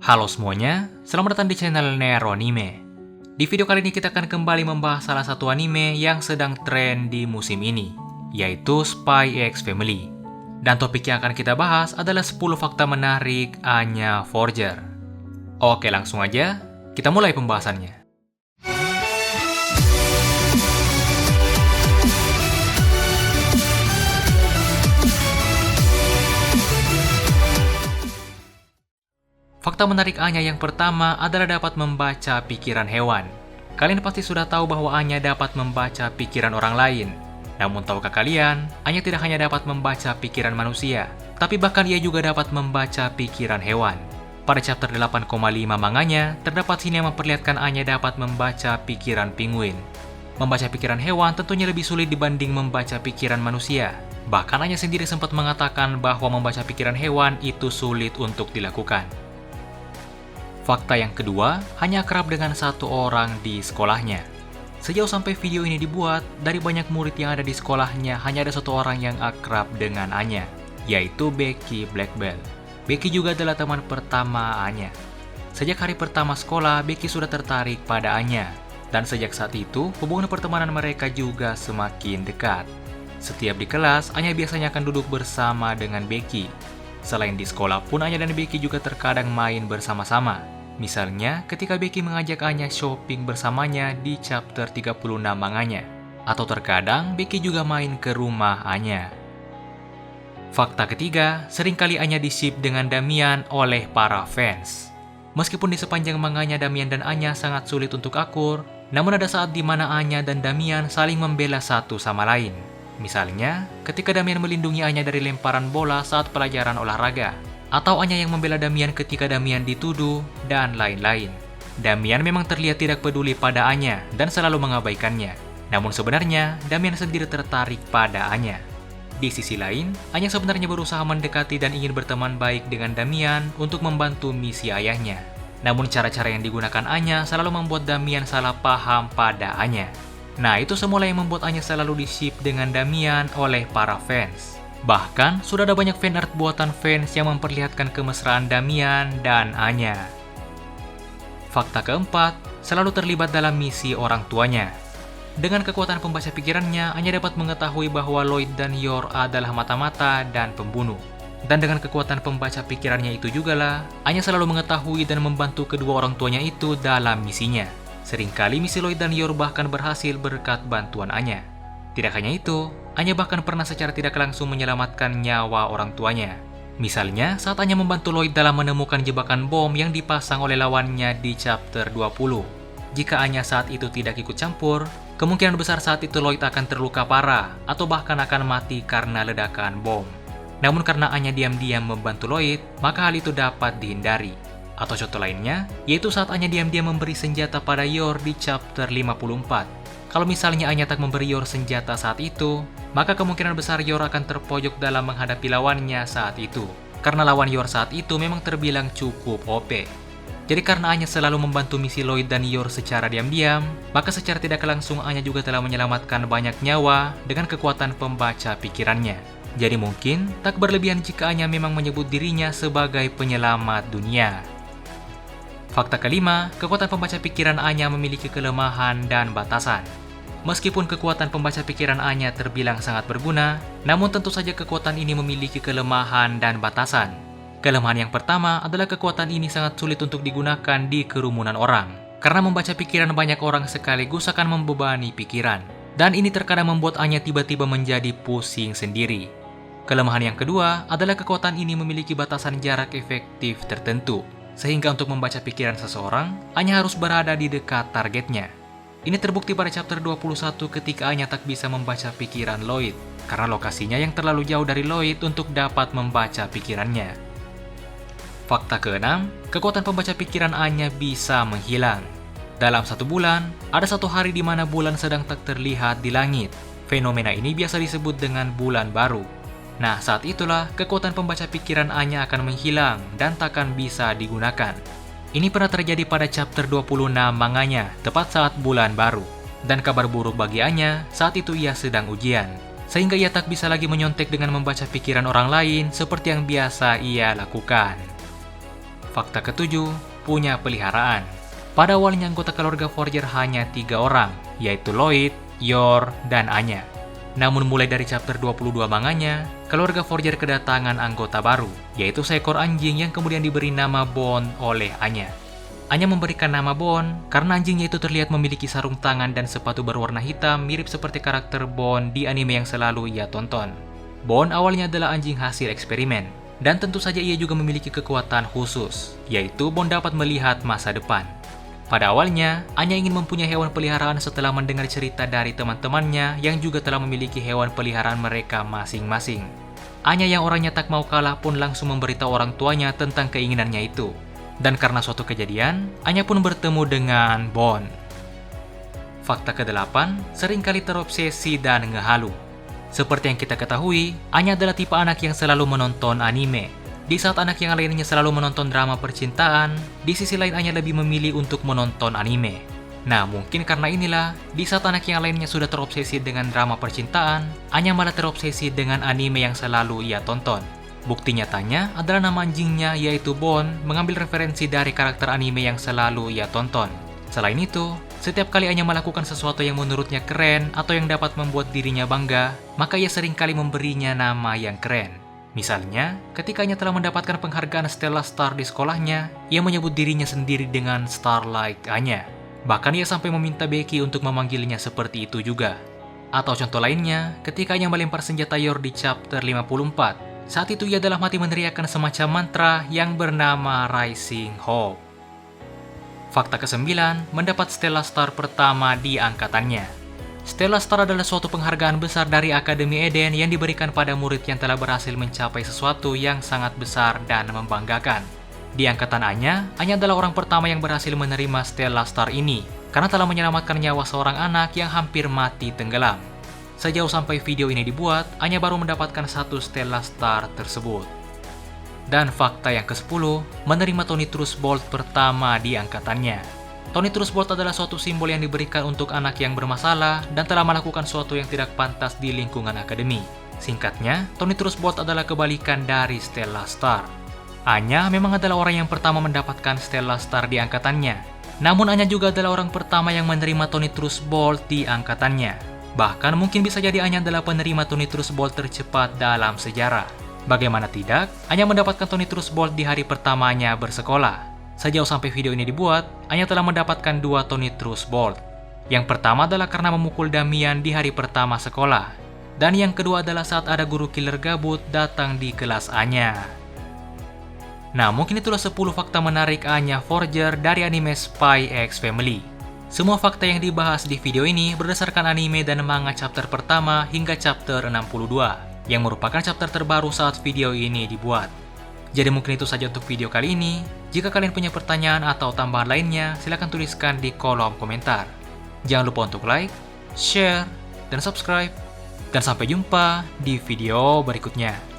Halo semuanya, selamat datang di channel Nero Anime. Di video kali ini kita akan kembali membahas salah satu anime yang sedang tren di musim ini, yaitu Spy X Family. Dan topik yang akan kita bahas adalah 10 fakta menarik Anya Forger. Oke, langsung aja, kita mulai pembahasannya. Fakta menarik Anya yang pertama adalah dapat membaca pikiran hewan. Kalian pasti sudah tahu bahwa Anya dapat membaca pikiran orang lain. Namun tahukah kalian, Anya tidak hanya dapat membaca pikiran manusia, tapi bahkan ia juga dapat membaca pikiran hewan. Pada chapter 8,5 manganya, terdapat scene yang memperlihatkan Anya dapat membaca pikiran penguin. Membaca pikiran hewan tentunya lebih sulit dibanding membaca pikiran manusia. Bahkan Anya sendiri sempat mengatakan bahwa membaca pikiran hewan itu sulit untuk dilakukan. Fakta yang kedua, hanya akrab dengan satu orang di sekolahnya. Sejauh sampai video ini dibuat, dari banyak murid yang ada di sekolahnya, hanya ada satu orang yang akrab dengan Anya, yaitu Becky Blackbell. Becky juga adalah teman pertama Anya. Sejak hari pertama sekolah, Becky sudah tertarik pada Anya. Dan sejak saat itu, hubungan pertemanan mereka juga semakin dekat. Setiap di kelas, Anya biasanya akan duduk bersama dengan Becky. Selain di sekolah pun, Anya dan Becky juga terkadang main bersama-sama. Misalnya, ketika Becky mengajak Anya shopping bersamanya di chapter 36 manganya. Atau terkadang, Becky juga main ke rumah Anya. Fakta ketiga, seringkali Anya di-ship dengan Damian oleh para fans. Meskipun di sepanjang manganya Damian dan Anya sangat sulit untuk akur, namun ada saat di mana Anya dan Damian saling membela satu sama lain. Misalnya, ketika Damian melindungi Anya dari lemparan bola saat pelajaran olahraga, atau Anya yang membela Damian ketika Damian dituduh, dan lain-lain. Damian memang terlihat tidak peduli pada Anya dan selalu mengabaikannya. Namun sebenarnya, Damian sendiri tertarik pada Anya. Di sisi lain, Anya sebenarnya berusaha mendekati dan ingin berteman baik dengan Damian untuk membantu misi ayahnya. Namun cara-cara yang digunakan Anya selalu membuat Damian salah paham pada Anya. Nah, itu semula yang membuat Anya selalu di-ship dengan Damian oleh para fans. Bahkan, sudah ada banyak fan art buatan fans yang memperlihatkan kemesraan Damian dan Anya. Fakta keempat, selalu terlibat dalam misi orang tuanya. Dengan kekuatan pembaca pikirannya, Anya dapat mengetahui bahwa Lloyd dan Yor adalah mata-mata dan pembunuh. Dan dengan kekuatan pembaca pikirannya itu jugalah, Anya selalu mengetahui dan membantu kedua orang tuanya itu dalam misinya. Seringkali misi Lloyd dan Yor bahkan berhasil berkat bantuan Anya. Tidak hanya itu, Anya bahkan pernah secara tidak langsung menyelamatkan nyawa orang tuanya. Misalnya, saat Anya membantu Lloyd dalam menemukan jebakan bom yang dipasang oleh lawannya di chapter 20. Jika Anya saat itu tidak ikut campur, kemungkinan besar saat itu Lloyd akan terluka parah atau bahkan akan mati karena ledakan bom. Namun karena Anya diam-diam membantu Lloyd, maka hal itu dapat dihindari. Atau contoh lainnya, yaitu saat Anya diam-diam memberi senjata pada Yor di chapter 54. Kalau misalnya Anya tak memberi Yor senjata saat itu, maka kemungkinan besar Yor akan terpojok dalam menghadapi lawannya saat itu. Karena lawan Yor saat itu memang terbilang cukup OP. Jadi karena Anya selalu membantu misi Lloyd dan Yor secara diam-diam, maka secara tidak langsung Anya juga telah menyelamatkan banyak nyawa dengan kekuatan pembaca pikirannya. Jadi mungkin tak berlebihan jika Anya memang menyebut dirinya sebagai penyelamat dunia. Fakta kelima, kekuatan pembaca pikiran Anya memiliki kelemahan dan batasan. Meskipun kekuatan pembaca pikiran Anya terbilang sangat berguna, namun tentu saja kekuatan ini memiliki kelemahan dan batasan. Kelemahan yang pertama adalah kekuatan ini sangat sulit untuk digunakan di kerumunan orang, karena membaca pikiran banyak orang sekaligus akan membebani pikiran. Dan ini terkadang membuat Anya tiba-tiba menjadi pusing sendiri. Kelemahan yang kedua adalah kekuatan ini memiliki batasan jarak efektif tertentu. Sehingga untuk membaca pikiran seseorang, Anya harus berada di dekat targetnya. Ini terbukti pada chapter 21 ketika Anya tak bisa membaca pikiran Lloyd, karena lokasinya yang terlalu jauh dari Lloyd untuk dapat membaca pikirannya. Fakta keenam, kekuatan pembaca pikiran Anya bisa menghilang. Dalam satu bulan, ada satu hari di mana bulan sedang tak terlihat di langit. Fenomena ini biasa disebut dengan bulan baru. Nah, saat itulah kekuatan pembaca pikiran Anya akan menghilang dan takkan bisa digunakan. Ini pernah terjadi pada chapter 26 manganya, tepat saat bulan baru. Dan kabar buruk bagi Anya, saat itu ia sedang ujian. Sehingga ia tak bisa lagi menyontek dengan membaca pikiran orang lain seperti yang biasa ia lakukan. Fakta ketujuh, punya peliharaan. Pada awalnya anggota keluarga Forger hanya 3 orang, yaitu Lloyd, Yor, dan Anya. Namun mulai dari chapter 22 manganya, keluarga Forger kedatangan anggota baru, yaitu seekor anjing yang kemudian diberi nama Bond oleh Anya. Anya memberikan nama Bond karena anjingnya itu terlihat memiliki sarung tangan dan sepatu berwarna hitam mirip seperti karakter Bond di anime yang selalu ia tonton. Bond awalnya adalah anjing hasil eksperimen, dan tentu saja ia juga memiliki kekuatan khusus, yaitu Bond dapat melihat masa depan. Pada awalnya, Anya ingin mempunyai hewan peliharaan setelah mendengar cerita dari teman-temannya yang juga telah memiliki hewan peliharaan mereka masing-masing. Anya yang orangnya tak mau kalah pun langsung memberitahu orang tuanya tentang keinginannya itu. Dan karena suatu kejadian, Anya pun bertemu dengan Bond. Fakta ke-8, seringkali terobsesi dan ngehalu. Seperti yang kita ketahui, Anya adalah tipe anak yang selalu menonton anime. Di saat anak yang lainnya selalu menonton drama percintaan, di sisi lain Anya lebih memilih untuk menonton anime. Nah, mungkin karena inilah, di saat anak yang lainnya sudah terobsesi dengan drama percintaan, Anya malah terobsesi dengan anime yang selalu ia tonton. Bukti nyatanya adalah nama anjingnya yaitu Bond mengambil referensi dari karakter anime yang selalu ia tonton. Selain itu, setiap kali Anya melakukan sesuatu yang menurutnya keren atau yang dapat membuat dirinya bangga, maka ia seringkali memberinya nama yang keren. Misalnya, ketika Anya telah mendapatkan penghargaan Stella Star di sekolahnya, ia menyebut dirinya sendiri dengan Starlight Anya. Bahkan ia sampai meminta Becky untuk memanggilnya seperti itu juga. Atau contoh lainnya, ketika Anya melempar senjata Yor di chapter 54, saat itu ia dalam hati meneriakkan semacam mantra yang bernama Rising Hope. Fakta ke-9, mendapat Stella Star pertama di angkatannya. Stella Star adalah suatu penghargaan besar dari Akademi Eden yang diberikan pada murid yang telah berhasil mencapai sesuatu yang sangat besar dan membanggakan. Di angkatan Anya adalah orang pertama yang berhasil menerima Stella Star ini karena telah menyelamatkan nyawa seorang anak yang hampir mati tenggelam. Sejauh sampai video ini dibuat, Anya baru mendapatkan 1 Stella Star tersebut. Dan fakta yang ke-10, menerima Tony Trustbolt pertama di angkatannya. Tony Trustbolt adalah suatu simbol yang diberikan untuk anak yang bermasalah dan telah melakukan sesuatu yang tidak pantas di lingkungan akademi. Singkatnya, Tony Trustbolt adalah kebalikan dari Stella Star. Anya memang adalah orang yang pertama mendapatkan Stella Star di angkatannya. Namun Anya juga adalah orang pertama yang menerima Tony Trustbolt di angkatannya. Bahkan mungkin bisa jadi Anya adalah penerima Tony Trustbolt tercepat dalam sejarah. Bagaimana tidak, Anya mendapatkan Tony Trustbolt di hari pertamanya bersekolah. Sejauh sampai video ini dibuat, Anya telah mendapatkan 2 Tony Trustbolt. Yang pertama adalah karena memukul Damian di hari pertama sekolah. Dan yang kedua adalah saat ada guru killer gabut datang di kelas Anya. Nah, mungkin itulah 10 fakta menarik Anya Forger dari anime Spy X Family. Semua fakta yang dibahas di video ini berdasarkan anime dan manga chapter pertama hingga chapter 62, yang merupakan chapter terbaru saat video ini dibuat. Jadi mungkin itu saja untuk video kali ini. Jika kalian punya pertanyaan atau tambahan lainnya, silahkan tuliskan di kolom komentar. Jangan lupa untuk like, share, dan subscribe. Dan sampai jumpa di video berikutnya.